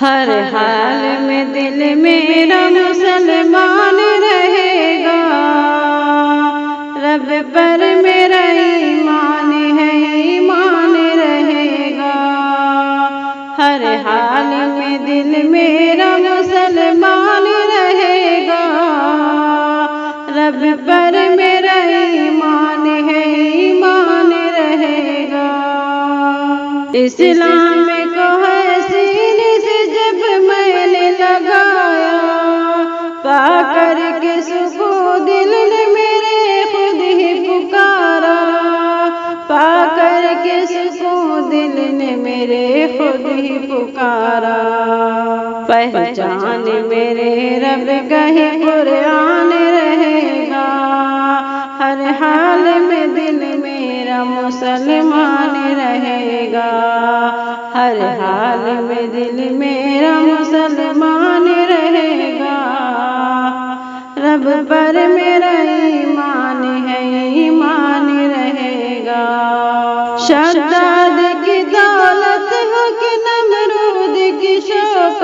ہر حال میں دل میرا مسلمان رہے گا، رب پر میرا ایمان ہے، ایمان رہے گا۔ ہر حال میں دل میرا مسلمان رہے گا، رب پر میرا ایمان ہے، ایمان رہے گا۔ اسلام کو ہے سینے سے جب میں نے لگایا، پا کر کے سکون دل نے میرے خود ہی پکارا، پا کر کے سکون دل نے میرے خود ہی پکارا۔ پہچان میرے رب کا ہی قرآن رہے گا، ہر حال میں دل میرا مسلمان رہے گا، ہر حال میں دل میرا مسلمان رہے گا۔ رب پر میرا ایمان ہے، ایمان رہے گا۔ شداد کی دولت ہو کہ نمرود کی شوکت،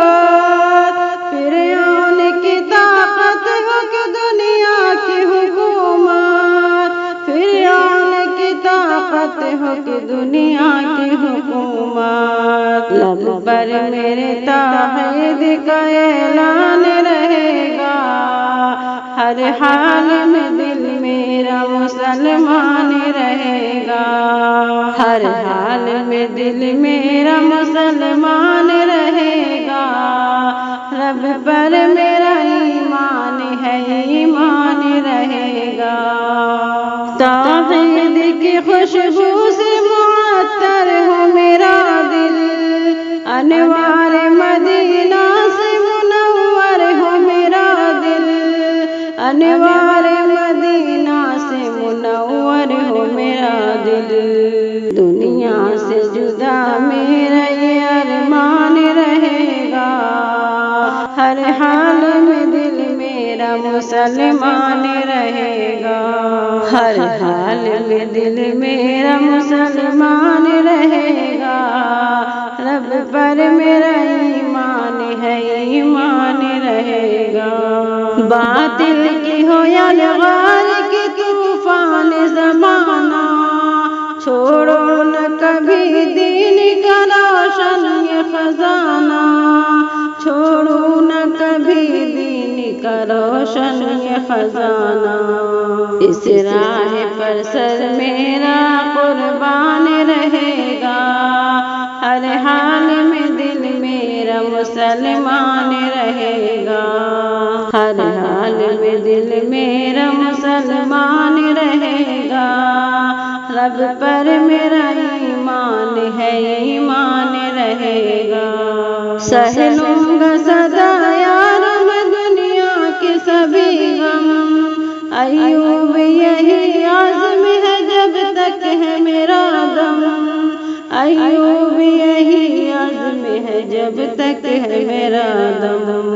فرعون کی طاقت ہو کہ دنیا کی حکومت، فرعون کی طاقت ہو کہ دنیا کی حکومت، لب پر میرے توحید کا اعلان رہے گا، ہر حال میں دل میرا مسلمان رہے گا، ہر حال میں دل میرا مسلمان رہے گا۔ رب پر میرا ایمان ہے، ایمان رہے گا۔ توحید کی خوشبو سے معطر ہو میرا دل، انوار مدینہ سے منور ہو میرا دل، انوار مدینہ سے منور ہو میرا دل۔ دنیا سے جدا میرا یہ ارمان رہے گا، ہر حال میں دل میرا مسلمان رہے گا، ہر حال میں دل میرا مسلمان رہے گا۔ رب پر میرا ایمان ہے، ایمان رہے گا۔ باطل کی ہو یا لغار کی طوفان زمانہ، چھوڑو نہ کبھی دین کا روشن یہ خزانہ، چھوڑو نہ کبھی دین کا روشن یہ خزانہ۔ اس راہ پر سر میرا قربان رہے گا، ہر حال میں دل میرا مسلمان رہے گا، ہر حال میں دل میرا مسلمان رہے گا۔ رب پر میرا ایمان ہے، ایمان رہے گا۔ سہ لوں گا سدا یار میں دنیا کے سبھی غم، ایوب یہی عزم ہے جب تک ہے میرا دم، ایوب یہی عزم ہے جب تک ہے میرا دم۔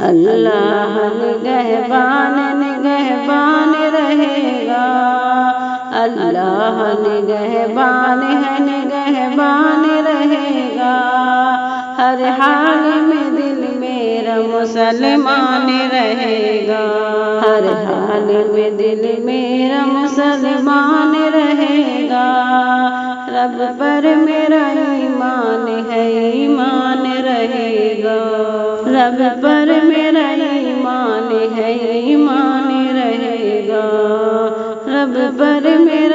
اللہ نگہبان نگہبان رہے گا، اللہ نگہبان ہے، نگہبان رہے گا۔ ہر حال میں دل میرا مسلمان رہے گا، ہر حال میں دل میرا مسلمان رہے گا۔ رب پر میرا ایمان ہے، ایمان رہے گا، رب پر میرا ایمان ہے، ایمان رہے گا، رب پر میرا